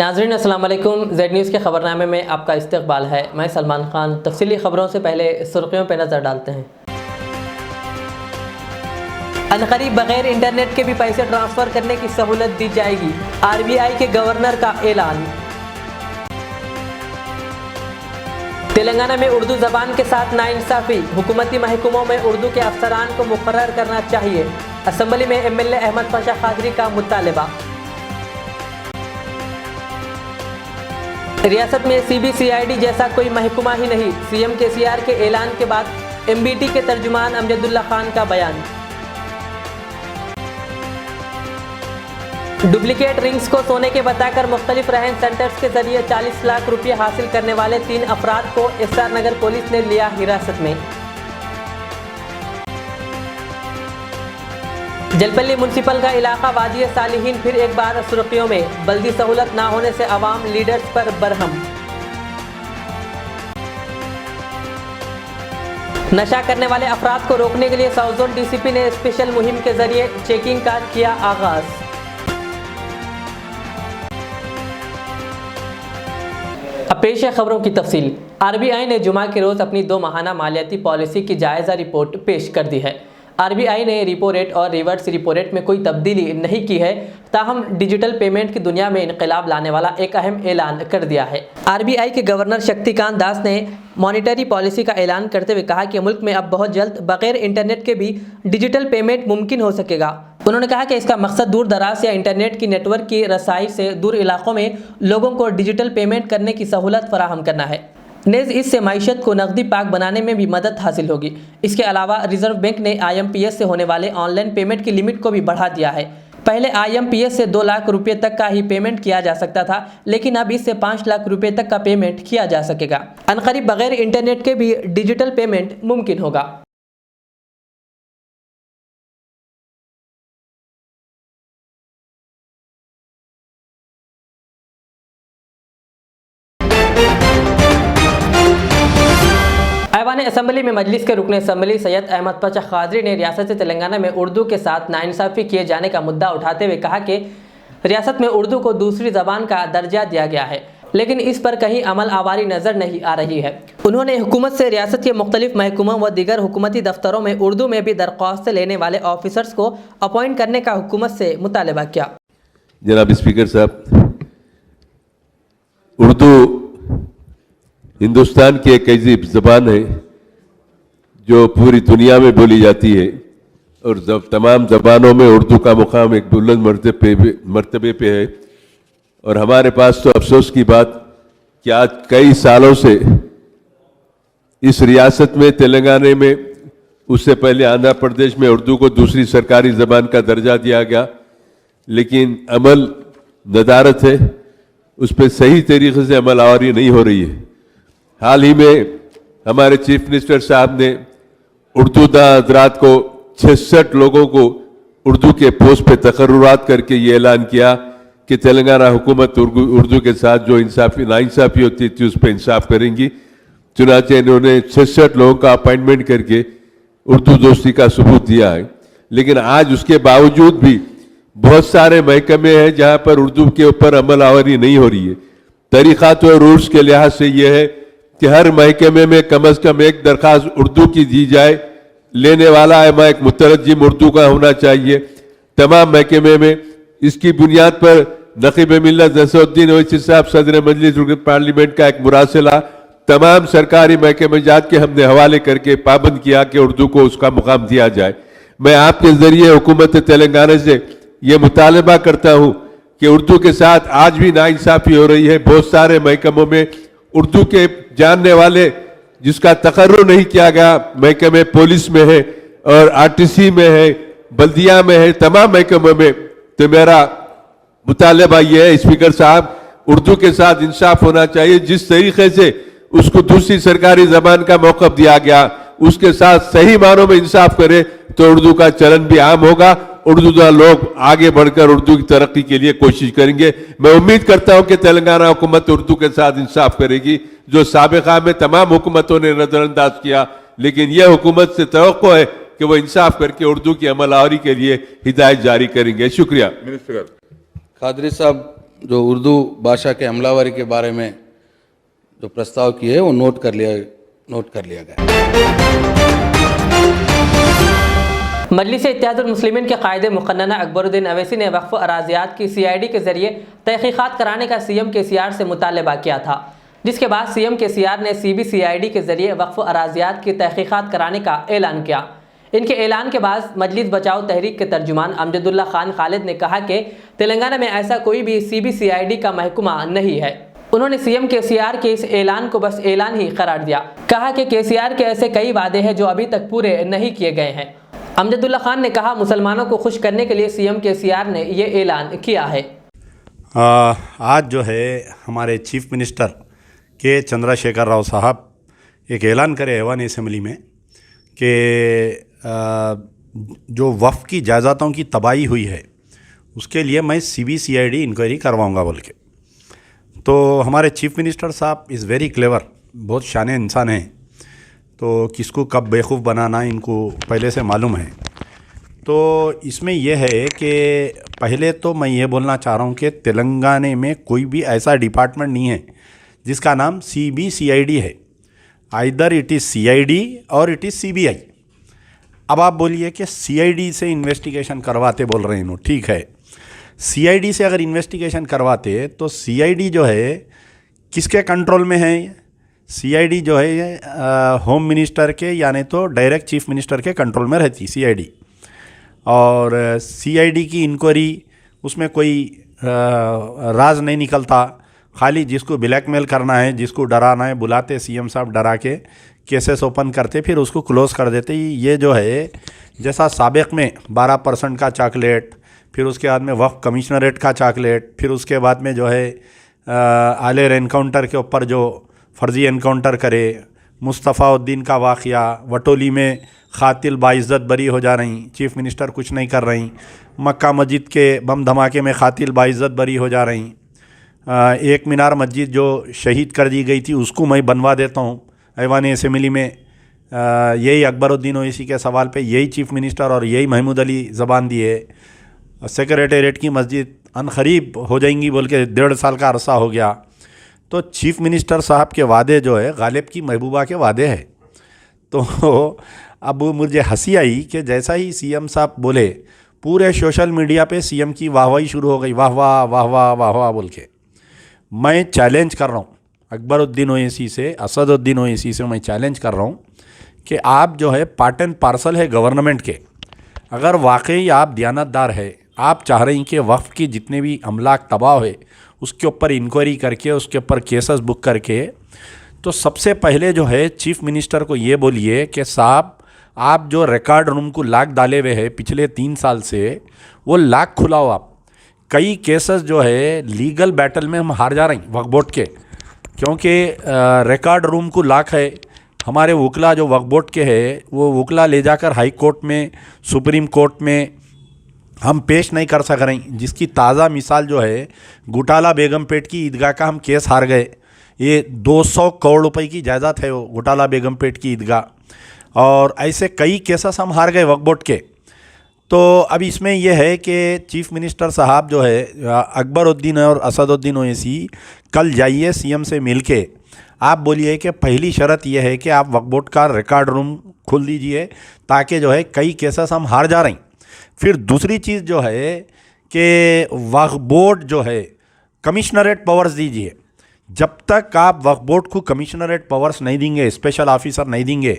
नाज़रीन अस्सलाम वालेकुम। जेड न्यूज़ के ख़बरनामे में आपका इस्तकबाल है। मैं सलमान खान। तफसीली ख़बरों से पहले सुर्खियों पर नज़र डालते हैं। अनकरीब बगैर इंटरनेट के भी पैसे ट्रांसफ़र करने की सहूलत दी जाएगी। RBI के गवर्नर का ऐलान। तेलंगाना में उर्दू ज़बान के साथ नाइंसाफ़ी, हुकूमती महकमों में उर्दू के अफसरान को मुकर्रर करना चाहिए। असम्बली में MLA अहमद पाशा कादरी का मुतालबा। रियासत में CBCID जैसा कोई महकमा ही नहीं, CM KCR के ऐलान के बाद MBT के तर्जुमान अमजदुल्ला खान का बयान। डुप्लीकेट रिंग्स को सोने के बताकर मुख्तलिफ रहन सेंटर्स के जरिए 40 लाख रुपये हासिल करने वाले 3 अफराद को SR नगर पुलिस ने लिया हिरासत में। जलपल्ली म्यूनसिपल का इलाका वादी सालिहीन फिर एक बार सुर्खियों में। बल्दी सहूलत ना होने से अवाम लीडर्स पर बरहम। नशा करने वाले अफराद को रोकने के लिए साउथ जोन DCP ने स्पेशल मुहिम के जरिए चेकिंग का किया आगाज। अब पेश है खबरों की तफसील। RBI ने जुमा के रोज अपनी 2 माहाना मालियाती पॉलिसी की जायजा रिपोर्ट पेश कर दी है। RBI ने रिपो रेट और रिवर्स रिपो रेट में कोई तब्दीली नहीं की है, ताहम डिजिटल पेमेंट की दुनिया में इनकलाब लाने वाला एक अहम ऐलान कर दिया है। RBI के गवर्नर शक्तिकांत दास ने मॉनिटरी पॉलिसी का ऐलान करते हुए कहा कि मुल्क में अब बहुत जल्द बगैर इंटरनेट के भी डिजिटल पेमेंट मुमकिन हो सकेगा। उन्होंने कहा कि इसका मकसद दूर दराज या इंटरनेट की नेटवर्क की रसाई से दूर इलाकों में लोगों को डिजिटल पेमेंट करने की सहूलत फराहम करना है। नेज़ इससे मईशत को नकदी पाक बनाने में भी मदद हासिल होगी। इसके अलावा रिजर्व बैंक ने IMPS से होने वाले ऑनलाइन पेमेंट की लिमिट को भी बढ़ा दिया है। पहले IMPS से 2 लाख रुपये तक का ही पेमेंट किया जा सकता था, लेकिन अब इससे 5 लाख रुपये तक का पेमेंट किया जा सकेगा। अनकरीब बगैर इंटरनेट के भी डिजिटल पेमेंट मुमकिन होगा। ऐवान असम्बली में मजलिस के रुकन असम्बली सैयद अहमद पाशा कादरी ने रियासत तेलंगाना में उर्दू के साथ नाइंसाफ़ी किए जाने का मुद्दा उठाते हुए कहा कि रियासत में उर्दू को दूसरी ज़बान का दर्जा दिया गया है, लेकिन इस पर कहीं अमल आवारी नज़र नहीं आ रही है। उन्होंने हुकूमत से रियासत के मुख्तलिफ महकमों व दीगर हुकूमती दफ्तरों में उर्दू में भी दरख्वास्त लेने वाले ऑफिसर्स को अपॉइंट करने का हुकूमत से मुतालबा किया। जनाब स्पीकर साहब, उर्दू हिंदुस्तान की एक ऐसी ज़बान है जो पूरी दुनिया में बोली जाती है और तमाम ज़बानों में उर्दू का मुकाम एक बुलंद मर्तबे पे है। और हमारे पास तो अफसोस की बात कि आज कई सालों से इस रियासत में तेलंगाना में, उससे पहले आंध्र प्रदेश में उर्दू को दूसरी सरकारी ज़बान का दर्जा दिया गया, लेकिन अमल नदारत है, उस पर सही तरीके से अमल आवारी नहीं हो रही है। हाल ही में हमारे चीफ मिनिस्टर साहब ने उर्दू हजरात को 66 लोगों को उर्दू के पोस्ट पे तकर्रुरात करके ये ऐलान किया कि तेलंगाना हुकूमत उर्दू के साथ जो नाइंसाफ़ी होती थी उस पर इंसाफ करेंगी। चुनाचे इन्होंने 66 लोगों का अपॉइंटमेंट करके उर्दू दोस्ती का सबूत दिया है, लेकिन आज उसके बावजूद भी बहुत सारे महकमे हैं जहाँ पर उर्दू के ऊपर अमल आवारी नहीं हो रही है। तरीक़ा तो रूल्स के लिहाज से ये है कि हर महकमे में कम से कम एक दरख्वास्त उर्दू की दी जाए, लेने वाला एक मुतरज्जिम उर्दू का होना चाहिए तमाम महकमे में। इसकी बुनियाद पर नक़ीब मिल्लत नसरुद्दीन ओवैसी साहब सदर मजलिस पार्लियामेंट का एक मुरासिला तमाम सरकारी महकमे जात के हमने हवाले करके पाबंद किया कि उर्दू को उसका मुकाम दिया जाए। मैं आपके जरिए हुकूमत तेलंगाना से ये मुतालबा करता हूँ कि उर्दू के साथ आज भी नाइंसाफ़ी हो रही है। बहुत सारे महकमों में उर्दू के जानने वाले जिसका तकर्रुर नहीं किया गया, महकमे पुलिस में है और RTC में है, बल्दिया में है, तमाम महकमों में। तो मेरा मुतालबा ये है स्पीकर साहब, उर्दू के साथ इंसाफ होना चाहिए। जिस तरीके से उसको दूसरी सरकारी ज़बान का मौक़िफ़ दिया गया, उसके साथ सही मानों में इंसाफ करे तो उर्दू का चलन भी आम होगा। उर्दू लोग आगे बढ़कर उर्दू की तरक्की के लिए कोशिश करेंगे। मैं उम्मीद करता हूं कि तेलंगाना हुकूमत उर्दू के साथ इंसाफ करेगी, जो साबिक़ा में तमाम हुकूमतों ने नज़रअंदाज किया, लेकिन यह हुकूमत से तवक्को है कि वो इंसाफ करके उर्दू की अमल आवरी के लिए हिदायत जारी करेंगे। शुक्रिया। मिनिस्टर कादरी साहब, जो उर्दू भाषा के हमलावरी के बारे में जो प्रस्ताव किए वो नोट कर लिया गया। मजलिस इत्तेहादुल मुस्लिमीन के कायदे मुकन्नना अकबरुद्दीन अवैसी ने वक्फ अराजियात की CID के जरिए तहकीकात कराने का CM KCR से मुतालबा किया था, जिसके बाद CM KCR ने CBCID के जरिए वक्फ अराजियात की तहकीकात कराने का ऐलान किया। इनके ऐलान के बाद मजलिस बचाओ तहरीक के तर्जुमान अमजदुल्ला खान खालिद ने कहा कि तेलंगाना में ऐसा कोई भी CBCID का महकुमा नहीं है। उन्होंने CM KCR के इस ऐलान को बस ऐलान ही करार दिया। कहा कि KCR के ऐसे कई वादे हैं जो अभी तक पूरे नहीं किए गए हैं। अमजदुल्ला खान ने कहा, मुसलमानों को खुश करने के लिए CM KCR ने ये ऐलान किया है। आज जो है हमारे चीफ मिनिस्टर के चंद्रशेखर राव साहब एक ऐलान करे ऐवान असम्बली में कि जो वफ़ की जायदादों की तबाही हुई है उसके लिए मैं CBCID इंक्वायरी करवाऊंगा बोल के। तो हमारे चीफ मिनिस्टर साहब इज़ वेरी क्लेवर, बहुत शाने इंसान हैं, तो किसको कब बेवकूफ़ बनाना इनको पहले से मालूम है। तो इसमें यह है कि पहले तो मैं ये बोलना चाह रहा हूँ कि तेलंगाना में कोई भी ऐसा डिपार्टमेंट नहीं है जिसका नाम CBCID है। आइदर इट इज़ CID और इट इज़ CBI। अब आप बोलिए कि CID से इन्वेस्टिगेशन करवाते बोल रहे हैं, ठीक है। CID से अगर इन्वेस्टिगेशन करवाते तो CID जो है किसके कंट्रोल में है? CID जो है होम मिनिस्टर के यानी तो डायरेक्ट चीफ मिनिस्टर के कंट्रोल में रहती CID। और CID की इंक्वायरी उसमें कोई राज नहीं निकलता, खाली जिसको ब्लैकमेल करना है, जिसको डराना है बुलाते CM साहब, डरा के केसेस ओपन करते, फिर उसको क्लोज़ कर देते। ये जो है जैसा साबिक में 12% का चॉकलेट, फिर उसके बाद में वक्फ कमिश्नरेट का चॉकलेट, फिर उसके बाद में जो है आलेर एनकाउंटर के ऊपर जो फर्जी एनकाउंटर करे, मुस्तफ़ाउद्दीन का वाक़या, वटोली में क़ातिल बाइज़्ज़त बरी हो जा रही, चीफ मिनिस्टर कुछ नहीं कर रही, मक्का मस्जिद के बम धमाके में क़ातिल बाइज़्ज़त बरी हो जा रही, एक मीनार मस्जिद जो शहीद कर दी गई थी उसको मैं बनवा देता हूँ ऐवान असम्बली में। यही अकबरुद्दीन ओवैसी के सवाल पे यही चीफ मिनिस्टर और यही महमूद अली ज़बान दिए, सेक्रेटेरिएट की मस्जिद अनखरीब हो जाएंगी बोल के 1.5 साल का अरसा हो गया। तो चीफ मिनिस्टर साहब के वादे जो है गालिब की महबूबा के वादे हैं। तो अब मुझे हंसी आई कि जैसा ही CM साहब बोले पूरे सोशल मीडिया पे CM की वाहवाही शुरू हो गई, वाह वाह वाह वाह वाह वाह बोल के। मैं चैलेंज कर रहा हूँ अकबरुद्दीन ओवैसी से, असदुद्दीन ओवैसी से मैं चैलेंज कर रहा हूँ कि आप जो है पार्ट एंड पार्सल है गवर्नमेंट के। अगर वाकई आप दयानतदार है, आप चाह रहे हैं कि वक्फ की जितने भी अमलाक तबाह हुए उसके ऊपर इंक्वायरी करके उसके ऊपर केसेस बुक करके, तो सबसे पहले जो है चीफ मिनिस्टर को ये बोलिए कि साहब आप जो रिकॉर्ड रूम को लाक डाले हुए हैं पिछले 3 साल से, वो लाक खुलाओ आप। कई केसेस जो है लीगल बैटल में हम हार जा रहे हैं वक्फ बोर्ड के, क्योंकि रिकॉर्ड रूम को लाक है। हमारे वकला जो वक्फ बोर्ड के हैं वो वकला ले जाकर हाई कोर्ट में, सुप्रीम कोर्ट में हम पेश नहीं कर सक रहे, जिसकी ताज़ा मिसाल जो है घोटाला बेगमपेट की ईदगाह का हम केस हार गए। ये 200 करोड़ रुपए की जायदाद है वो घोटाला बेगमपेट की ईदगाह, और ऐसे कई केसेस हम हार गए वक्फ बोर्ड के। तो अब इसमें यह है कि चीफ मिनिस्टर साहब जो है अकबरुद्दीन और असदुद्दीन ओवैसी कल जाइए CM से मिल के आप बोलिए कि पहली शर्त यह है कि आप वक्फ बोर्ड का रिकॉर्ड रूम खोल दीजिए ताकि जो है कई केसेस हम हार जा रहे हैं। फिर दूसरी चीज़ जो है कि वक्फ बोर्ड जो है कमिश्नरेट पावर्स दीजिए। जब तक आप वक्फ बोर्ड को कमिश्नरेट पावर्स नहीं देंगे, स्पेशल ऑफिसर नहीं देंगे,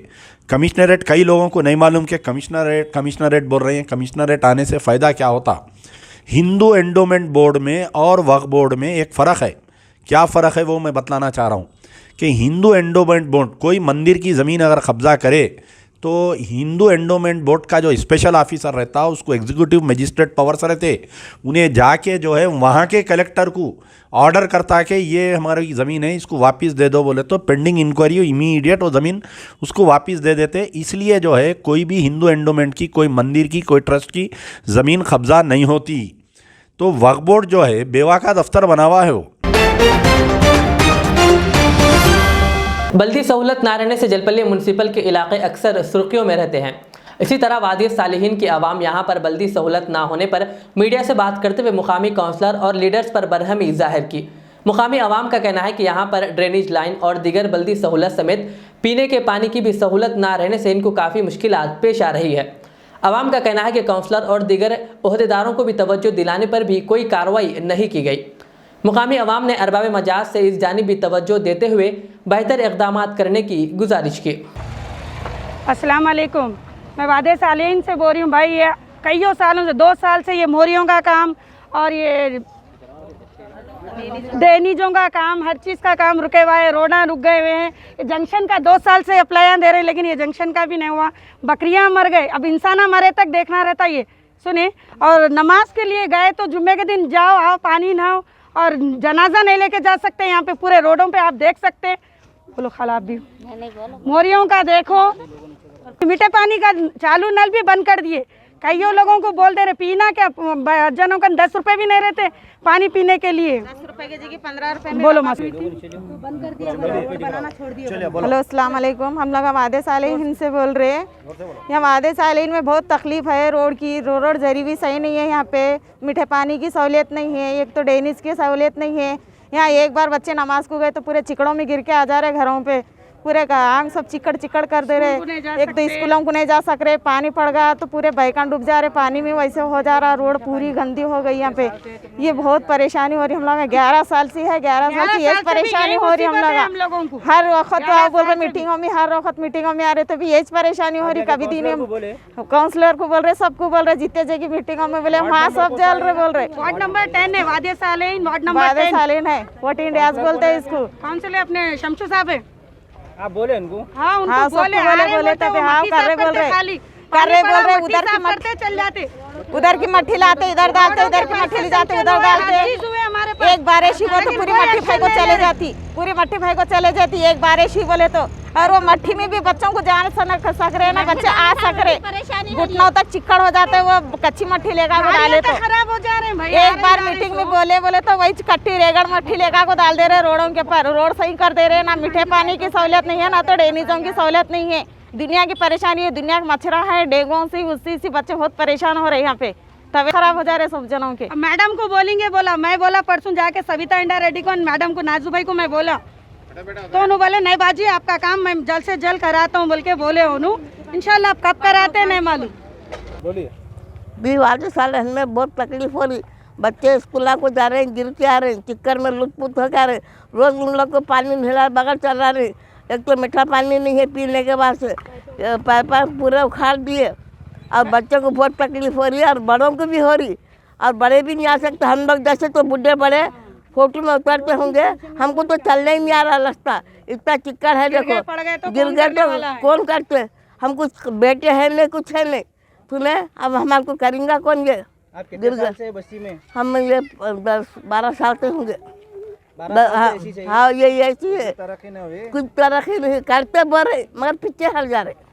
कमिश्नरेट कई लोगों को नहीं मालूम कि कमिश्नरेट बोल रहे हैं। कमिश्नरेट आने से फ़ायदा क्या होता? हिंदू एंडोमेंट बोर्ड में और वक्फ बोर्ड में एक फ़र्क है। क्या फ़र्क है वो मैं बतलाना चाह रहा हूँ कि हिंदू एंडोमेंट बोर्ड कोई मंदिर की ज़मीन अगर कब्ज़ा करे तो हिंदू एंडोमेंट बोर्ड का जो स्पेशल ऑफिसर रहता है उसको एग्जीक्यूटिव मजिस्ट्रेट पावर्स रहते, उन्हें जाके जो है वहाँ के कलेक्टर को ऑर्डर करता है कि ये हमारी ज़मीन है इसको वापस दे दो, बोले तो पेंडिंग इंक्वायरी इमीडिएट वो ज़मीन उसको वापस दे देते। इसलिए जो है कोई भी हिंदू एंडोमेंट की, कोई मंदिर की, कोई ट्रस्ट की ज़मीन कब्ज़ा नहीं होती। तो वक्फ बोर्ड जो है बेवा का दफ्तर बना हुआ है वो। बल्दी सहूलत ना रहने से जलपल्ली म्यूनसिपल के इलाके अक्सर सुर्खियों में रहते हैं। इसी तरह वादी सालिहीन की आवाम यहाँ पर बल्दी सहूलत ना होने पर मीडिया से बात करते हुए मुकामी काउंसलर और लीडर्स पर बरहमी जाहिर की। मुकामी आवाम का कहना है कि यहाँ पर ड्रेनेज लाइन और दीगर बल्दी सहूलत समेत पीने के पानी की भी सहूलत ना रहने से इनको काफ़ी मुश्किलात पेश आ रही है। आवाम का कहना है कि काउंसलर और दीगर ओहदेदारों को भी तवज्जो दिलाने पर भी कोई कार्रवाई नहीं की गई। मुकामी आवाम ने अरबाब मजाज से इस जानिब भी तवज्जो देते हुए बेहतर इक़दाम करने की गुजारिश की। अस्सलाम वालेकुम, मैं वादे सालीन से बोल रही हूँ भाई। ये कईयों सालों से 2 साल से ये मोरियों का काम और ये ड्रेनेजों का काम, हर चीज़ का काम रुके हुआ है। रोडा रुक गए हुए हैं। ये जंक्शन का 2 साल से अप्लाई दे रहे हैं, लेकिन ये जंक्शन का भी नहीं हुआ। बकरियां मर गए, अब इंसान मरे तक देखना रहता है। ये सुने, और नमाज के लिए गए तो जुम्मे के दिन जाओ, आओ, पानी नहाओ, और जनाजा नहीं लेके जा सकते। यहाँ पे पूरे रोडों पे आप देख सकते हैं। बोलो खराब भी मोरियों का देखो, मीठे पानी का चालू नल भी बंद कर दिए। कईयों लोगों को बोल दे रहे पीना, क्या जनों का 10 रुपए भी नहीं रहते पानी पीने के लिए। 10 रुपए की जगह 15 रुपए में बोलो बंद कर दिया, बनाना छोड़ दिया। हेलो अस्सलाम वालेकुम, हम लोग वादे सालीन से बोल रहे हैं। यहाँ वादे सालीन में बहुत तकलीफ है रोड की। रोड जरी भी सही नहीं है। यहाँ पे मीठे पानी की सहूलियत नहीं है, एक तो ड्रेनेज की सहूलियत नहीं है। यहाँ एक बार बच्चे नमाज को गए तो पूरे चिकड़ों में गिर के आ जा रहे घरों पे, पूरे आंग सब चिकड़ चिकड़ कर दे रहे। एक तो स्कूलों को नहीं जा सक रहे, पानी पड़ गया तो पूरे बैकान डूब जा रहे पानी में, वैसे हो जा रहा। रोड पूरी गंदी हो गई यहाँ पे। ये बहुत परेशानी हो रही हम लोग। 11 साल से है, 11 साल से यही परेशानी हो रही हम लोगों को। हर वक्त तो आप बोल रहे मीटिंगों में, हर वक्त मीटिंगों में आ रहे तो भी यही परेशानी हो रही। कभी दिन काउंसलर को बोल रहे, सबको बोल रहे, जीते जगह मीटिंगों में बोले वहाँ सब जल रहे बोल रहे। वार्ड नंबर 10 है वादे सालीन, वार्ड नंबर वादे सालीन है, वोट इंडियाज बोलते हैं इसको। काउंसिलर अपने शमशू साहब है। आप बोले उनको? हाँ, उनको हाँ, बोले तब हाँ कर रहे बोल रहे उधर की मट्टी चल जाते, उधर की मट्टी लाते, इधर डालते, इधर की मट्टी ले जाते, उधर डालते। एक बारिश ही बोले तो पूरी मट्टी भाई को चले जाती, पूरी मट्टी भाई को चले जाती एक बारिश ही बोले तो। और वो मट्टी में भी बच्चों को जान सक रहे ना, बच्चे आ सक रहे, घुटनों तक चिक्कड़ हो जाते। वो कच्ची मट्टी लेगा को डाले तो खराब हो जा रहे हैं भाई। एक बार मीटिंग में बोले तो वही कट्टी रेगड़ मट्टी लेगा को डाल दे रहे रोडों के पर। रोड सही कर दे रहे, ना मीठे पानी की सहूलियत नहीं है, ना तो ड्रेनेजों की सहूलियत नहीं है। दुनिया की परेशानी है, दुनिया का मच्छरा है, डेंगू से उसी से बच्चे बहुत परेशान हो रहे हैं यहाँ पे। तबीयत खराब हो जा रहे सब जनों के। मैडम को बोलेंगे, बोला मैं बोला परसों जाके सविता इंडा रेड्डी को, मैडम को, नाजू भाई को मैं बोला तो उन्होंने बोले नहीं बाजी आपका काम मैं जल्द से जल्द कराता हूँ बोल के बोले। उन्होंने इंशाल्लाह आप कब कराते हैं नहीं मालूम। बोलिए। भी वादे साल हमें बहुत तकलीफ हो रही। बच्चे स्कूल को जा रहे हैं, गिर के आ रहे हैं, चिक्कर में लुटपुट हो जा रहे। रोज उन लोग को पानी मिला बगैर चल रहा रही। एक तो मीठा पानी नहीं है पीने के बाद से, पाइप पूरे उखाड़ दिए और बच्चों को बहुत तकलीफ हो रही है और बड़ों को भी हो रही। और बड़े भी नहीं आ सकते, हम लोग जैसे तो बुढ़े बड़े फोटो में उतरते होंगे, हमको तो चलने ही नहीं आ रहा रास्ता, इतना चिक्कर है। देखो गिर गए तो कौन करते, हम कुछ बेटे हैं नहीं, कुछ है नहीं सुने। अब हमारे को करेंगे कौन? ये गिर गए बस्ती में हम ये 10-12 साल से होंगे। हाँ ये ऐसी है, कुछ तरक्की नहीं करते बोले मगर पीछे हट जा रहे।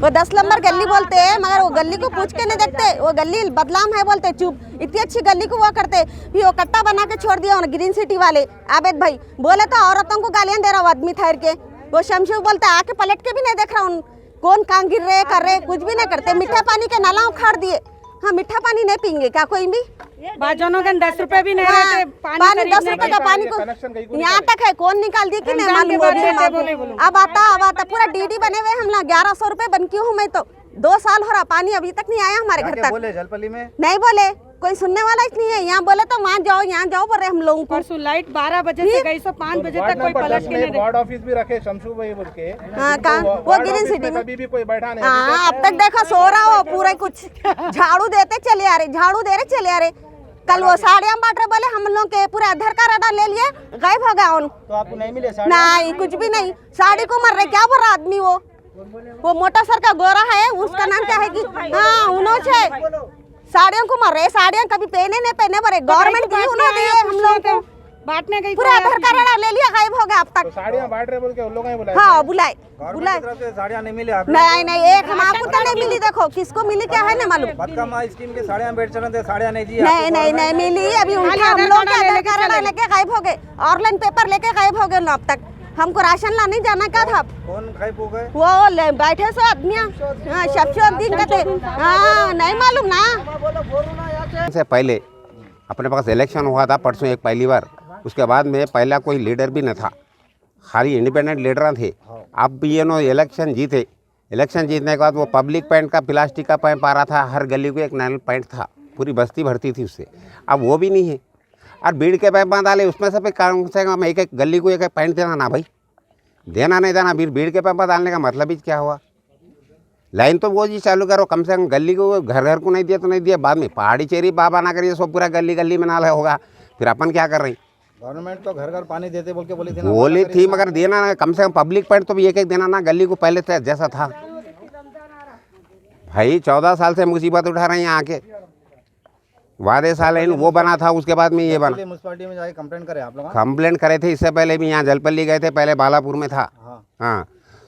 वो 10 नंबर गली बोलते हैं, मगर वो गली को पूछ के नहीं देखते। वो गली बदलाम है बोलते, चुप। इतनी अच्छी गली को वो करते, फिर वो कट्टा बना के छोड़ दिया ग्रीन सिटी वाले आबेद भाई। बोले तो औरतों को गालियां दे रहा वो आदमी ठहर के। वो शमशू बोलते आके पलट के भी नहीं देख रहा उन कौन कहाँ गिर रहे कर रहे, कुछ भी नहीं करते। मीठा पानी के नाला उखाड़ दिए। हाँ, मीठा पानी नहीं पीएंगे क्या कोई भी? बाजनों के 10 रुपए भी नहीं रहते पानी 10 रुपए का पानी को यहाँ तक है, कौन निकाल दिया कि नहीं मालूम। अब आता पूरा डीडी बने हुए हम लोग 1100 रुपए बन की हूँ मैं तो। 2 साल हो रहा, पानी अभी तक नहीं आया हमारे घर तक। बोले जलपली में नहीं बोले, कोई सुनने वाला ही नहीं है। यहाँ बोले तो वहाँ जाओ, यहाँ जाओ बोल रहे हम लोगों को। परसों लाइट 12 बजे से गई, 5 बजे तक कोई पलट के नहीं। वार्ड ऑफिस भी रखे शमशू भाई बोल के। हाँ, कहाँ वो ग्रीन सिटी में अभी भी कोई बैठा नहीं। हाँ, अब तक देखा सो रहा हो पूरा कुछ झाड़ू देते चले आ रहे, झाड़ू दे रहे चले आ रहे। कल वो साड़ियाँ बांट रहे, बोले हम लोग के पूरे आधार कार्ड ले लिए, गायब हो गया उन। तो आपको नहीं मिले? नहीं, कुछ भी नहीं। साड़ी को मर रहे, क्या बोल रहा आदमी? वो मोटा सर का गोरा है, उसका नाम क्या है कि हाँ उन्होंने साड़ियों को मर रहे। साड़ियाँ कभी पहने नहीं पहने बोले, गवर्नमेंट दी उन्होंने दिए हम लोगों को। बांटने गई पूरा आधार कार्ड ले लिया, गायब हो गया अब तक। तो साड़ियाँ बांट रहे बोल के उन लोगों ने बुलाए? हाँ बुलाए। साड़ियाँ नहीं मिले? नहीं, एक हम आपको तो नहीं मिली। देखो किसको मिली क्या है ना मालूम। बदकामा स्कीम के साड़ियाँ बेच चले, साड़ियाँ नहीं दी? नहीं मिली। अभी उनके हम लोग के आधार कार्ड लेके गायब हो गए, ऑनलाइन पेपर लेके गायब हो गए अब तक। हमको राशन लाने जाना का था। कौन खाई पो गए? वो बैठे सो आदमियाँ, हाँ शब्दीन कहते, हाँ नहीं मालूम ना। से पहले अपने पास इलेक्शन हुआ था परसों एक पहली बार, उसके बाद में पहला कोई लीडर भी न था, खाली इंडिपेंडेंट लीडर थे। अब ये नो इलेक्शन जीते, इलेक्शन जीतने के बाद वो पब्लिक पैंट का प्लास्टिक का पैंप आ रहा था, हर गली को एक नल पैंट था, पूरी बस्ती भरती थी उससे। अब वो भी नहीं है और भीड़ के पैंप डाले उसमें से कम एक एक गली को एक एक पैंट देना ना भाई, देना नहीं देना, भीड़ के पैंप डालने का मतलब ही क्या हुआ। लाइन तो वो जी चालू करो, कम से कम गली को घर घर को नहीं दिया तो नहीं दिया, बाद में पहाड़ी चेरी बाबा ना करिए सब पूरा गली गली में नाला होगा, फिर अपन क्या कर रहे हैं। गवर्नमेंट तो घर घर पानी देते बोल के बोली थी, बोली थी मगर देना ना, कम से कम पब्लिक पैंट तो भी एक एक देना ना, गली को पहले तो जैसा था। भाई 14 साल से मुसीबत उठा रहे हैं यहाँ आके, वादे साल वो बना था, उसके बाद में ये बना। म्यूनसिपालिटी में जाके कंप्लेंट करे आप लोग? कंप्लेंट करे थे, इससे पहले भी यहाँ जलपल्ली गए थे, पहले बालापुर में था। हाँ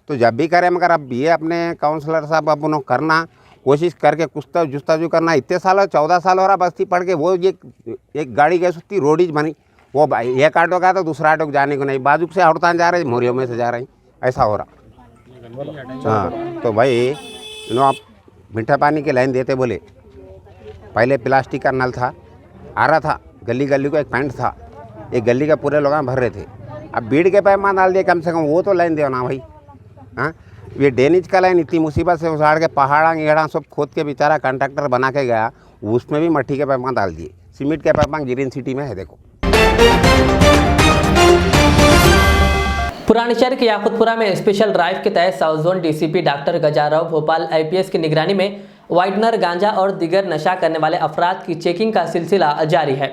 तो जब भी करें, मगर अब ये अपने काउंसलर साहब अब उन्होंने करना कोशिश करके कुछ तो जुस्ताजू करना। इतने साल 14 साल हो रहा बस्ती पड़ के, वो ये एक गाड़ी गई सुस्ती रोडीज बनी, वो एक ऑटो का तो दूसरा ऑटो जाने को नहीं, बाजू से हड़ताल जा रहे, मोरियों में से जा रहे, ऐसा हो रहा। हाँ तो भाई इन्हों आप मीठा पानी की लाइन देते बोले, पहले प्लास्टिक का नल था, आ रहा था, गली गली को एक पैंट था, एक गली का पूरे लोग भर रहे थे। अब भीड़ के पैमा डाल दिए, कम से कम वो तो लाइन दो ना भाई। हाँ ये डेनिज का लाइन इतनी मुसीबत से उछाड़ के पहाड़ा गेड़ा सब खोद के बेचारा कॉन्ट्रैक्टर बना के गया, उसमें भी मट्टी के पैमा डाल दिए, सीमेंट के पैमा ग्रीन सिटी में है देखो। पुराने शहर के याकुतपुरा में स्पेशल ड्राइव के तहत south zone DCP doctor Gajarao Bhopal IPS की निगरानी में वाइटनर, गांजा और दीगर नशा करने वाले अफराद की चेकिंग का सिलसिला जारी है।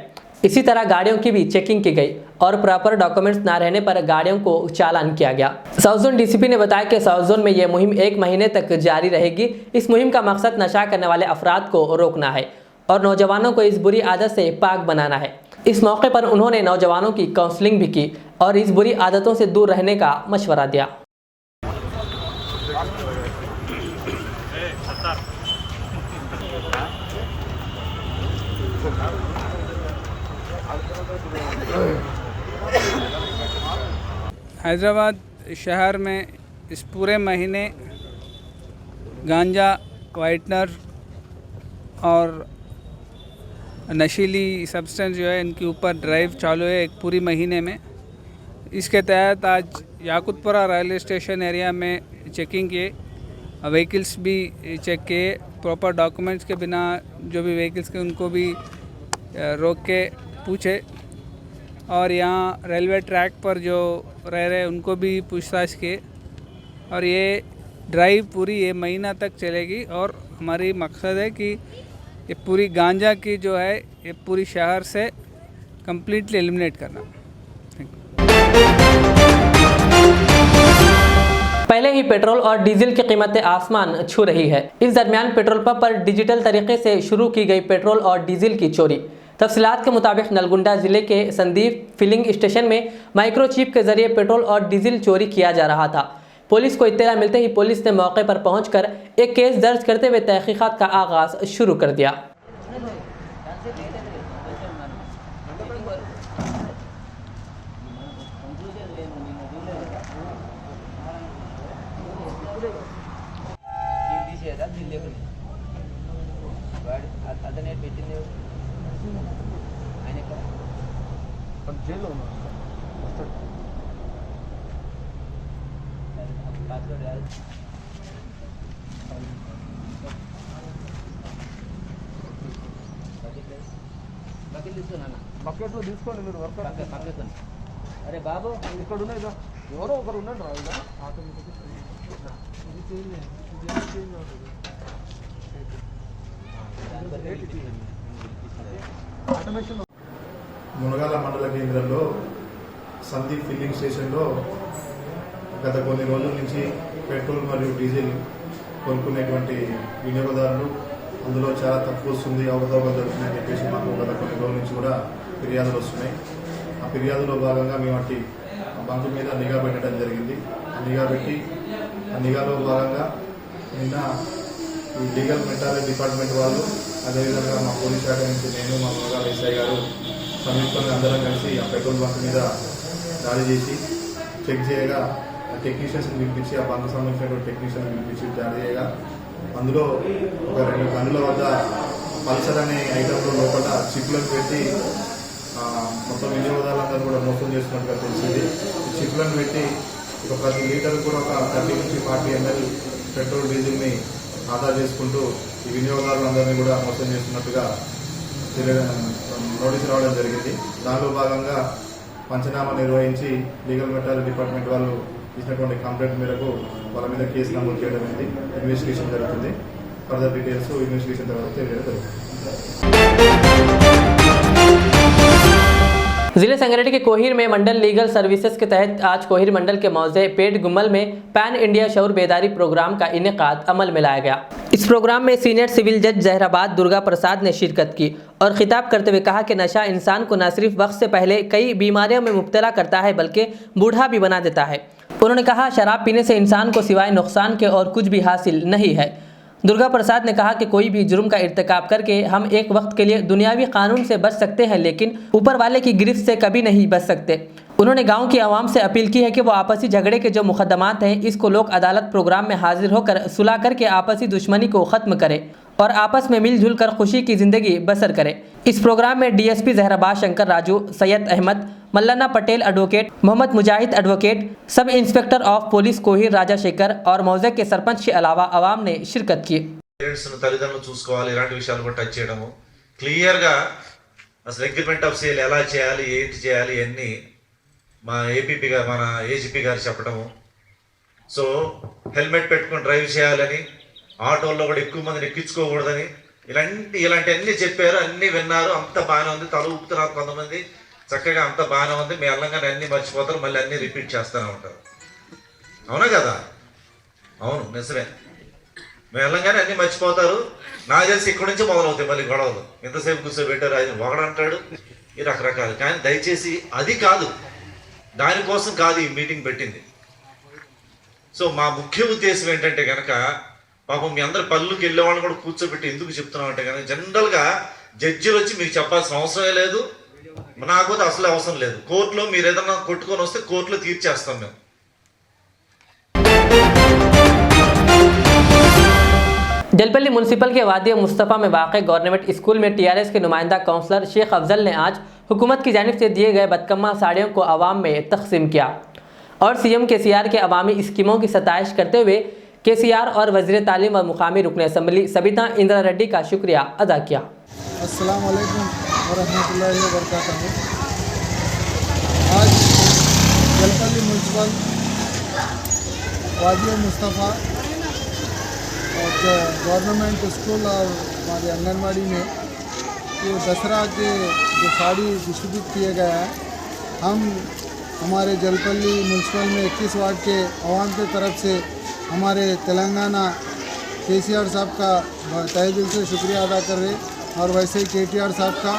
इसी तरह गाड़ियों की भी चेकिंग की गई और प्रॉपर डॉक्यूमेंट्स ना रहने पर गाड़ियों को चालान किया गया। साउथ जोन डीसीपी ने बताया कि साउथ जोन में यह मुहिम 1 महीने तक जारी रहेगी। इस मुहिम का मकसद नशा करने वाले अफराद को रोकना है और नौजवानों को इस बुरी आदत से पाक बनाना है। इस मौके पर उन्होंने नौजवानों की काउंसलिंग भी की और इस बुरी आदतों से दूर रहने का मशवरा दिया। हैदराबाद शहर में इस पूरे महीने गांजा, वाइटनर और नशीली सब्सटेंस जो है इनके ऊपर ड्राइव चालू है एक पूरी महीने में। इसके तहत आज याकुतपुरा रेलवे स्टेशन एरिया में चेकिंग किए, व्हीकल्स भी चेक किए, प्रॉपर डॉक्यूमेंट्स के बिना जो भी व्हीकल्स के उनको भी रोक के पूछे और यहाँ रेलवे ट्रैक पर जो रह रहे उनको भी पूछताछ किए और ये ड्राइव पूरी ये महीना तक चलेगी और हमारी मकसद है कि ये पूरी गांजा की जो है ये पूरी शहर से कम्प्लीटली एलिमिनेट करना। पहले ही पेट्रोल और डीजल की कीमतें आसमान छू रही है। इस दरमियान पेट्रोल पंप पर डिजिटल तरीके से शुरू की गई पेट्रोल और डीजल की चोरी। तफसीलात के मुताबिक नलगुंडा जिले के संदीप फिलिंग स्टेशन में माइक्रोचिप के जरिए पेट्रोल और डीजल चोरी किया जा रहा था। पुलिस को इत्तला मिलते ही पुलिस ने मौके पर पहुंचकर एक केस दर्ज करते हुए तहकीकात का आगाज शुरू कर दिया। బకెట్లు తీసుకోండి మీరు వర్క్ అరే బాబు ఇక్కడ ఉన్నాయి ఎవరో ఒకరు ఉన్నాడు మునగాల మండల కేంద్రంలో సందీప్ ఫిల్లింగ్ స్టేషన్లో గత కొన్ని రోజుల నుంచి పెట్రోల్ మరియు డీజిల్ కొనుక్కునేటువంటి వినియోగదారులు అందులో చాలా తక్కువ వస్తుంది, అవకతవకలు జరుగుతున్నాయని చెప్పేసి మాకు గత కొన్ని రోజుల నుంచి కూడా ఫిర్యాదులు వస్తున్నాయి. ఆ ఫిర్యాదులో భాగంగా మేము అట్టి బంకు మీద నిఘా పెట్టడం జరిగింది. ఆ నిఘా పెట్టి ఆ నిఘాలో భాగంగా నిన్న ఈ లీగల్ మెటాలిటీ డిపార్ట్మెంట్ వాళ్ళు, అదేవిధంగా మా పోలీస్ శాఖ నుంచి నేను, మా మునగాల ఎస్ఐ గారు సంయుక్తంగా అందరం కలిసి ఆ పెట్రోల్ బంక్ మీద దాడి చేసి చెక్ చేయగా టెక్నీషియన్స్ పిలిపించి ఆ బంక్ సంబంధించినటువంటి టెక్నీషియన్ పిలిపించి జారీ చేయగా అందులో ఒక 2 గనుల వద్ద పల్సర్ అనే ఐటెంలో లోపల చిప్లను పెట్టి మొత్తం వినియోగదారులందరూ కూడా మోసం చేస్తున్నట్టుగా తెలిసింది. చిప్లను పెట్టి ప్రతి లీటర్ కూడా ఒక 30 నుంచి 40 ml పెట్రోల్ డీజిల్ని ఆదా చేసుకుంటూ ఈ వినియోగదారులందరినీ కూడా మోసం చేస్తున్నట్టుగా నోటీసు రావడం జరిగింది. దానిలో భాగంగా పంచనామా నిర్వహించి లీగల్ మెట్రాలజీ డిపార్ట్మెంట్ వాళ్ళు ఇచ్చినటువంటి కంప్లైంట్ మేరకు వాళ్ళ మీద కేసు నమోదు చేయడం అనేది ఇన్వెస్టిగేషన్ జరుగుతుంది. ఫర్దర్ డీటెయిల్స్ ఇన్వెస్టిగేషన్ తర్వాత తెలియడం జరుగుతుంది. जिले संगरेडी के कोहिर में मंडल लीगल सर्विसेज के तहत आज कोहिर मंडल के मौजे पेट गुम्मल में पैन इंडिया शऊर बेदारी प्रोग्राम का इनेकाद अमल में लाया गया। इस प्रोग्राम में सीनियर सिविल जज जहराबाद दुर्गा प्रसाद ने शिरकत की और खिताब करते हुए कहा कि नशा इंसान को न सिर्फ वक्त से पहले कई बीमारियों में मुब्तला करता है बल्कि बूढ़ा भी बना देता है। उन्होंने कहा शराब पीने से इंसान को सिवाय नुकसान के और कुछ भी हासिल नहीं है। दुर्गा प्रसाद ने कहा कि कोई भी जुर्म का इर्तिकाब करके हम एक वक्त के लिए दुनियावी कानून से बच सकते हैं लेकिन ऊपर वाले की गिरफ्त से कभी नहीं बच सकते। उन्होंने गांव की आवाम से अपील की है कि वो आपसी झगड़े के जो मुकदमात हैं इसको लोक अदालत प्रोग्राम में हाजिर होकर सुलह करके आपसी दुश्मनी को ख़त्म करें और आपस में मिलजुल कर खुशी की ज़िंदगी बसर करें। इस प्रोग्राम में DSP Zaheerabad Shankar Raju, Syed Ahmed, Mallana Patel advocate, Mohammed Mujahid advocate, sub inspector of police Kohir Raja Shekhar और मौजे के सरपंच के अलावा आवाम ने शिरकत की। తల్లిదండ్రులు చూసుకోవాలి, ఇలాంటి విషయాలు కూడా టచ్ చేయడము క్లియర్గా అసలు అగ్రిమెంట్ ఆఫ్ సేల్ ఎలా చేయాలి, ఏంటి చేయాలి అన్నీ మా ఏపీపీ గారు మన ఏజీపీ గారు చెప్పడము. సో హెల్మెట్ పెట్టుకొని డ్రైవ్ చేయాలని, ఆటోల్లో కూడా ఎక్కువ మందిని ఎక్కించుకోకూడదని ఇలాంటివన్నీ చెప్పారు. అన్నీ విన్నారు, అంత బాగానే ఉంది. తల ఊపుతున్నారు కొంతమంది, చక్కగా అంత బాగానే ఉంది. మీ అల్లంగానే అన్నీ మర్చిపోతారు, మళ్ళీ అన్నీ రిపీట్ చేస్తూనే ఉంటారు. అవునా కదా? అవును, నిజమే. మీ అల్లంగానే అన్నీ మర్చిపోతారు. నాకు తెలిసి ఇక్కడి నుంచి మొదలవుతాయి మళ్ళీ గొడవలు. ఎంతసేపు కూర్చోబెట్టారు, అది ఒకడంటాడు, ఈ రకరకాలు. కానీ దయచేసి అది కాదు, దానికోసం కాదు ఈ మీటింగ్ పెట్టింది. సో మా ముఖ్య ఉద్దేశం ఏంటంటే కనుక పాపం మీ అందరు పళ్ళుకి వెళ్ళే వాళ్ళని కూడా కూర్చోబెట్టి ఎందుకు చెప్తున్నాం అంటే కనుక జనరల్గా జడ్జిలు వచ్చి మీకు చెప్పాల్సిన అవసరమే లేదు, నాకు అసలు అవసరం లేదు. కోర్టులో మీరు ఏదన్నా కొట్టుకొని వస్తే కోర్టులో తీర్చేస్తాం మేము. जलपल्ली म्यूनसिपल के वादी मुस्तफ़ा में वाक़ गवर्नमेंट स्कूल में टीआरएस के नुमाइंदा काउंसलर शेख अफजल ने आज हुकूमत की जानिब से दिए गए बदकम्मा साड़ियों को आवाम में तकसीम किया और सीएम केसीआर के अवामी स्कीमों की सताइश करते हुए केसीआर और वज़ीर तालीम और मुकामी रुकन असम्बली सबिता इंदिरा रेड्डी का शुक्रिया अदा किया। अस्सलाम वालेकुम वरहमतुल्लाहि वबरकातुहू। आज जलपल्ली म्यूनसिपल वादी मुस्तफ़ा और गवर्नमेंट स्कूल और हमारे आंगनबाड़ी में जो दसरा के जो साड़ी डिस्ट्रीब्यूट किए गए हैं, हम हमारे जलपल्ली म्यूनसिपल में 21 वार्ड के अवाम की तरफ से हमारे तेलंगाना केसीआर साहब का तहे दिल से शुक्रिया अदा कर रहे और वैसे ही केटीआर साहब का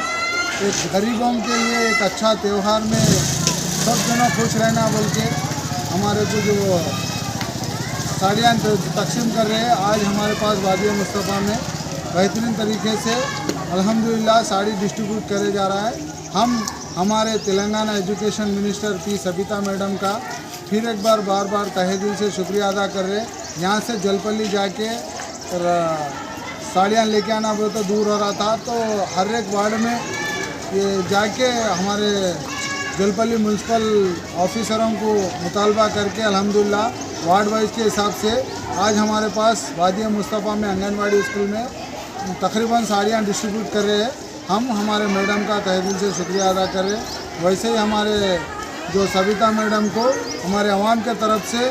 एक गरीबों के लिए एक अच्छा त्यौहार में सब जना खुश रहना बोल के हमारे को जो साड़ियाँ तकसीम कर रहे हैं। आज हमारे पास वादी मुस्तफ़ा में बेहतरीन तरीके से अल्हम्दुलिल्लाह साड़ी डिस्ट्रीब्यूट करे जा रहा है। हम हमारे Telangana education minister P Sabita madam का फिर एक बार बार तहे दिल से शुक्रिया अदा कर रहे हैं। यहाँ से जलपल्ली जाके साड़ियाँ लेके आना बहुत तो दूर हो रहा था, तो हर एक वार्ड में ये जाके हमारे जलपल्ली म्यूनसिपल ऑफिसरों को मुतालबा करके अल्हम्दुलिल्लाह वार्ड वाइज के हिसाब से आज हमारे पास वादी मुस्तफ़ा में आंगनबाड़ी स्कूल में तकरीबन साड़ियाँ डिस्ट्रीब्यूट कर रहे हैं। हम हमारे मैडम का तहे दिल से शुक्रिया अदा कर रहे हैं। वैसे ही हमारे जो सबिता मैडम को हमारे अवाम के तरफ से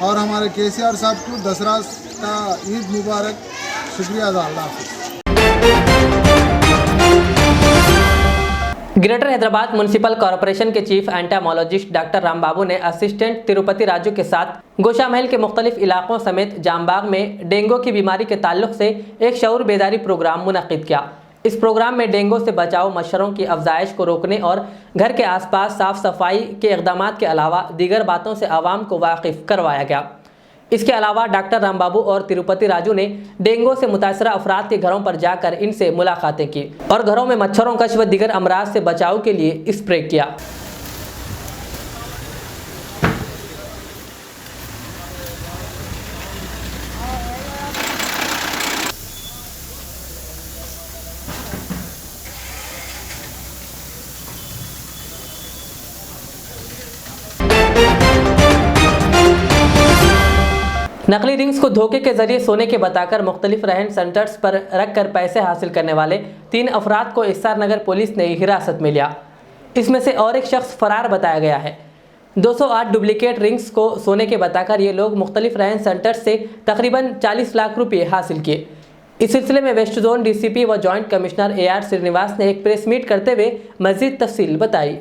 और हमारे केसीआर साहब को दसरा का ईद मुबारक, शुक्रिया अदा। अल्लाह हाफ़िज़। ग्रेटर हैदराबाद म्यूनसिपल कॉरपोरेशन के चीफ एंटामोलॉजिस्ट डॉक्टर रामबाबू ने असिस्टेंट तिरुपति राजू के साथ गोशा महल के मुख्तलिफ इलाकों समेत जामबाग में डेंगू की बीमारी के ताल्लुक से एक शऊर बेदारी प्रोग्राम मुनक़िद किया। इस प्रोग्राम में डेंगू से बचाव, मच्छरों की अफजाइश को रोकने और घर के आसपास साफ सफाई के इक़दामात के अलावा दीगर बातों से आवाम को वाकिफ़ करवाया गया। इसके अलावा डॉक्टर रामबाबू और तिरुपति राजू ने डेंगू से मुतासरा अफराद के घरों पर जाकर इनसे मुलाकातें की और घरों में मच्छरों कश व दीगर अमराज से बचाव के लिए स्प्रे किया। नकली रिंग्स को धोखे के जरिए सोने के बताकर मुख्तलिफ रहन सेंटर्स पर रखकर पैसे हासिल करने वाले 3 अफराद को एसआर नगर पुलिस ने हिरासत में लिया। इसमें से और एक शख्स फरार बताया गया है। 208 डुप्लीकेट रिंग्स को सोने के बताकर ये लोग मुख्तलिफ रहन सेंटर्स से तकरीबन 40 लाख रुपये हासिल किए। इस सिलसिले में वेस्ट जोन डीसीपी व जॉइंट कमिश्नर AR श्रीनिवास ने एक प्रेस मीट करते हुए मजीद तफसील बताई।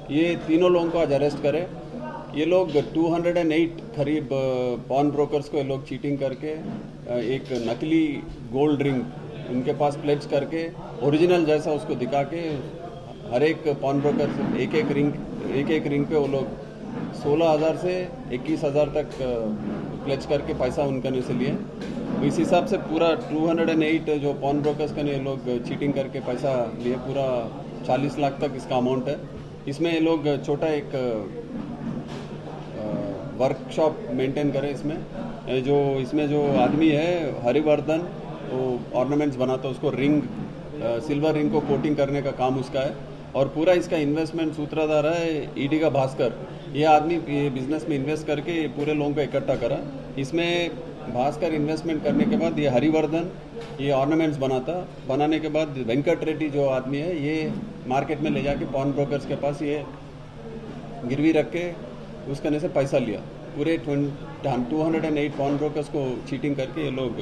ये तीनों लोगों को आज अरेस्ट करे। ये लोग 208 करीब पॉन ब्रोकर्स को ये लोग चीटिंग करके एक नकली गोल्ड रिंग उनके पास प्लेज करके ओरिजिनल जैसा उसको दिखा के हर एक पॉन ब्रोकर एक एक रिंग पे वो लोग 16,000 से 21,000 तक प्लेज करके पैसा उनके से लिए। इस हिसाब से पूरा 208 जो पॉन ब्रोकर्स का ये लोग चीटिंग करके पैसा लिए, पूरा 40 लाख तक इसका अमाउंट है। इसमें ये लोग छोटा एक वर्कशॉप मेंटेन करें। इसमें जो आदमी है हरिवर्धन, वो ऑर्नामेंट्स बनाता है, उसको रिंग सिल्वर रिंग को कोटिंग करने का काम उसका है। और पूरा इसका इन्वेस्टमेंट सूत्रधार है ईडी का भास्कर। ये आदमी ये बिजनेस में इन्वेस्ट करके पूरे लोगों को इकट्ठा करा। इसमें भास्कर इन्वेस्टमेंट करने के बाद ये हरिवर्धन ये ऑर्नामेंट्स बनाने के बाद वेंकट रेड्डी जो आदमी है ये मार्केट में ले जाके पॉन ब्रोकर्स के पास ये गिरवी रख के उस करने से पैसा लिया। पूरे 208 पॉन ब्रोकर्स को चीटिंग करके ये लोग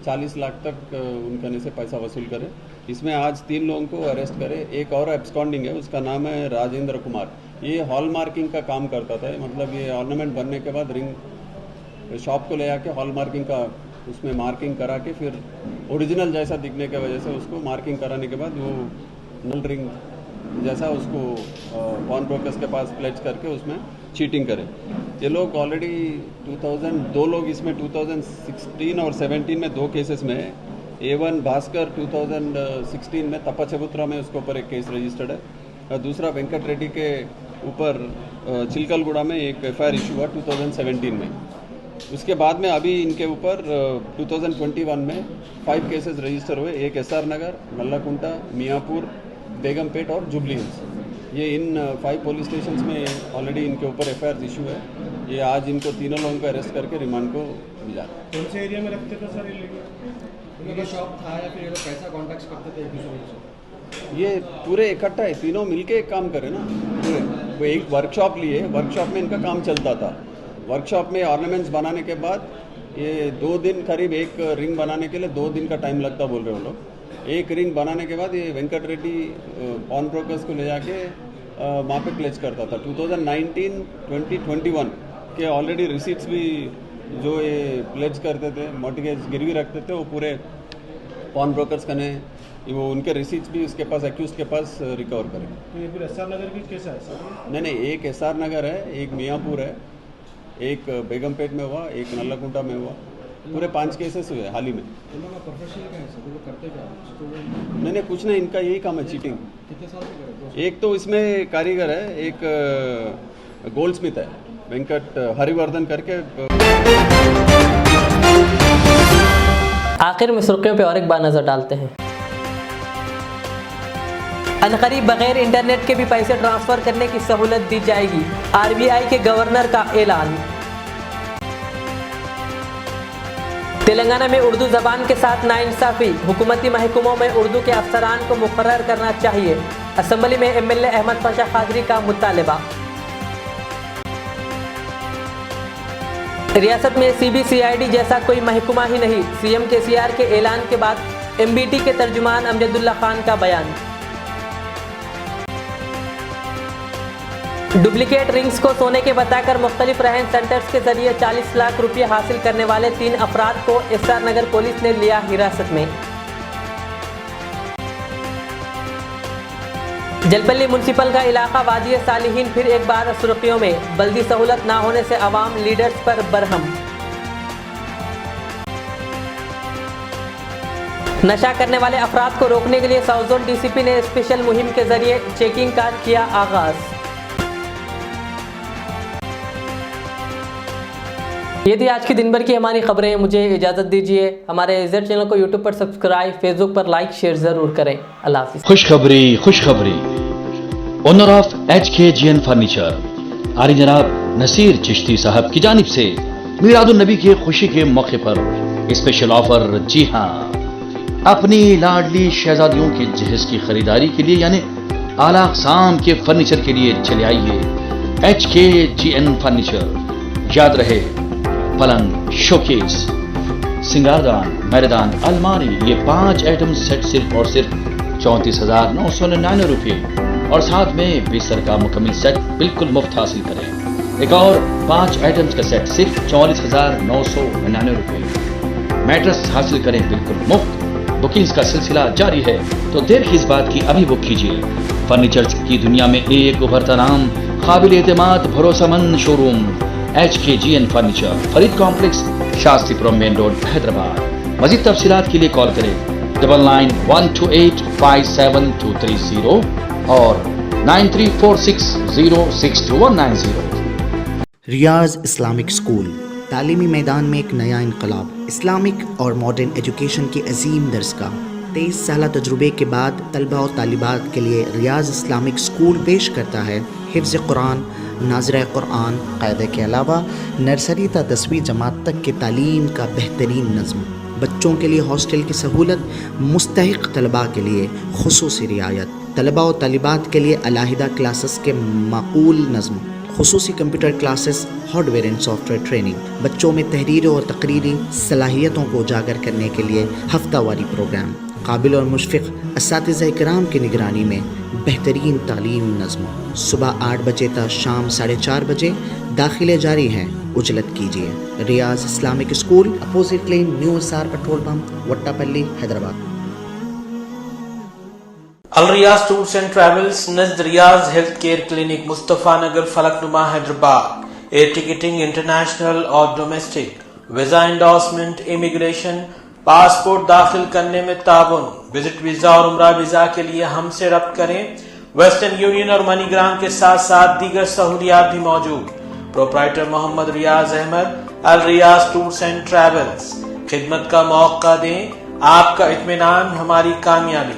40 लाख तक उनके से पैसा वसूल करे। इसमें आज 3 लोगों को अरेस्ट करे। एक और एब्सकॉन्डिंग है, उसका नाम है राजेंद्र कुमार। ये हॉल मार्किंग का काम करता था। मतलब ये ऑर्नामेंट बनने के बाद रिंग शॉप को ले जाके हॉल मार्किंग का उसमें मार्किंग करा के फिर ओरिजिनल जैसा दिखने की वजह से उसको मार्किंग कराने के बाद वो नल रिंग जैसा उसको पॉन ब्रोकर्स के पास प्लेज करके उसमें चीटिंग करें। ये लोग ऑलरेडी 2 लोग इसमें 2016 और 17 में 2 केसेस में है। A1 भास्कर 2016 में तप्पाचबुत्रा में उसके ऊपर एक केस रजिस्टर्ड है और दूसरा वेंकट रेड्डी के ऊपर चिलकलगुड़ा में एक FIR इशू हुआ 2017 में। उसके बाद में अभी इनके ऊपर 2021 में 5 केसेस रजिस्टर हुए। एक SR नगर, नल्लाकुंटा, मियाँपुर, बेगमपेट और जुबली हिल्स। ये इन 5 पुलिस स्टेशंस में ऑलरेडी इनके ऊपर FIR इशू है। ये आज इनको तीनों लोगों को अरेस्ट करके रिमांड को भेजा। कौन से एरिया में रखते थे सर ये शॉप था या फिर ये लोग पैसा कॉन्टैक्ट करते थे एक दूसरे से? ये पूरे इकट्ठा है, तीनों मिलके एक काम करे ना। पूरे वो एक वर्कशॉप लिए, वर्कशॉप में इनका काम चलता था। वर्कशॉप में ऑर्नामेंट्स बनाने के बाद ये 2 दिन करीब एक रिंग बनाने के लिए 2 दिन का टाइम लगता बोल रहे हो लोग। एक रिंग बनाने के बाद ये वेंकट रेड्डी पॉन ब्रोकर्स को ले जाके वहाँ पे प्लेज करता था। 2019, 2021 के ऑलरेडी रिसीट्स भी जो ये प्लेज करते थे, मॉर्टगेज गिरवी रखते थे, वो पूरे पॉन ब्रोकर्स का ने वो उनके रिसीट्स भी उसके पास एक्यूज के पास रिकवर करें। तो ये फिर SR नगर की केस है सर? नहीं, एक SR नगर है, एक मियाँपुर है, एक बेगमपेट में हुआ, एक नल्लाकुंटा में हुआ। पूरे 5 केसेस हुए हाल ही में। प्रोफेशनल क्या है सर? वो करते क्या? नहीं, कुछ नहीं, इनका यही काम है, चीटिंग। कितने साल से करे? एक तो इसमें कारीगर है, एक गोल्ड स्मिथ है, वेंकट हरिवर्धन करके। आखिर में सुर्खियों पे और एक बार नजर डालते हैं। अनकरीब बगैर इंटरनेट के भी पैसे ट्रांसफर करने की सहूलत दी जाएगी, RBI के गवर्नर का ऐलान। तेलंगाना में उर्दू जबान के साथ नाइंसाफी, हुकूमती महकमों में उर्दू के अफसरान को मुकर्रर करना चाहिए। असेंबली में MLA अहमद पाशा खादरी का मुतालबा। रियासत में CBCID जैसा कोई महकमा ही नहीं, CM KCR के ऐलान के बाद MBT के तर्जुमान अमजदुल्ला खान का बयान। डुप्लीकेट रिंग्स को सोने के बताकर मुख्तलिफ रहन सेंटर्स के जरिए 40 लाख रुपये हासिल करने वाले 3 अफराद को एसआर नगर पुलिस ने लिया हिरासत में। जलपल्ली म्युनिसिपल का इलाका वादी सालिहीन फिर एक बार सुर्खियों में। बल्दी सहूलत ना होने से अवाम लीडर्स पर बरहम। नशा करने वाले अफराद को रोकने के लिए साउथ जोन डीसीपी ने स्पेशल मुहिम के जरिए चेकिंग का किया आगाज। ये थी आज की दिन भर की हमारी खबरें। मुझे इजाज़त दीजिए। हमारे इज़ेड चैनल को यूट्यूब पर सब्सक्राइब, फेसबुक पर लाइक शेयर ज़रूर करें। अल्लाह हाफ़िज़। खुशखबरी ओनर ऑफ HKGN फर्नीचर आरी जनाब नसीर चिश्ती साहब की जानिब से मीलादुन नबी की खुशी के मौके पर स्पेशल ऑफर। जी हाँ, अपनी लाडली शहजादियों के जहेज की खरीदारी के लिए यानी आला अक़साम के फर्नीचर के लिए चले आइए HKGN फर्नीचर। याद रहे, पलंग, शोकेस, सिंगारदान, मैदान, अलमारी, ये 5 आइटम सेट सिर्फ और सिर्फ 34,999 रुपये और साथ में बिस्तर का मुकम्मल सेट बिल्कुल मुफ्त हासिल करें। एक और 5 आइटम्स का सेट सिर्फ 44,999 रुपये। मैट्रेस हासिल करें बिल्कुल मुफ्त। बुकिंग्स का सिलसिला जारी है, तो देर किस बात की, अभी बुक कीजिए। फर्नीचर की दुनिया में एक उभरता नाम, काबिल एतमाद भरोसेमंद showroom HKGN furniture, Farid complex, Shastripuram main road, Hyderabad. मजीद तफसीलात के लिए कॉल करें 9912857230 और 9346062190। रियाज इस्लामिक स्कूल तालीमी मैदान में एक नया इनकलाब। इस्लामिक और मॉडर्न एजुकेशन की अजीम दरसगाह। 23 साल तजुर्बे के बाद तलबा और तालिबात के लिए रियाज इस्लामिक स्कूल पेश करता है हिफ्ज़ कुरान, नाज़िरा कुरान क़ायदे के अलावा नर्सरी ता 10वीं जमात तक की तालीम का बेहतरीन नज़्म। बच्चों के लिए हॉस्टल की सहूलत, मुस्तहिक़ तलबा के लिए खुसूसी रियायत, तलबा और तालिबात के लिए अलहदा क्लासेस के माकूल नज़्म, खुसूसी computer classes, hardware and software training. बच्चों में तहरीर और तकरीरी सलाहियतों को उजागर करने के लिए हफ्तावारी प्रोग्राम। काबिल और मुशफ़िक़ असातिज़ा इकराम की निगरानी में बेहतरीन तालीम नज़्म। सुबह 8 बजे तक शाम 4:30 बजे दाखिले जारी हैं। उजलत कीजिए। Riyaz Islamic school, opposite lane, new SR petrol pump, Vattepally, Hyderabad. Al Riyaz tours and travels नज़द Riyaz health care clinic, Mustafa Nagar, Falaknuma, Hyderabad. Air ticketing international और domestic, visa endorsement, immigration, passport दाखिल करने में ताउन। विजिट वीजा और उम्रा वीजा के लिए हमसे रब्त करें। वेस्टर्न यूनियन और मनीग्राम के साथ साथ दीगर सहूलियात भी मौजूद। Proprietor Mohammad Riyaz Ahmad, Al Riyaz tours and travels. खिदमत का मौका दें, आपका इत्मीनान हमारी कामयाबी।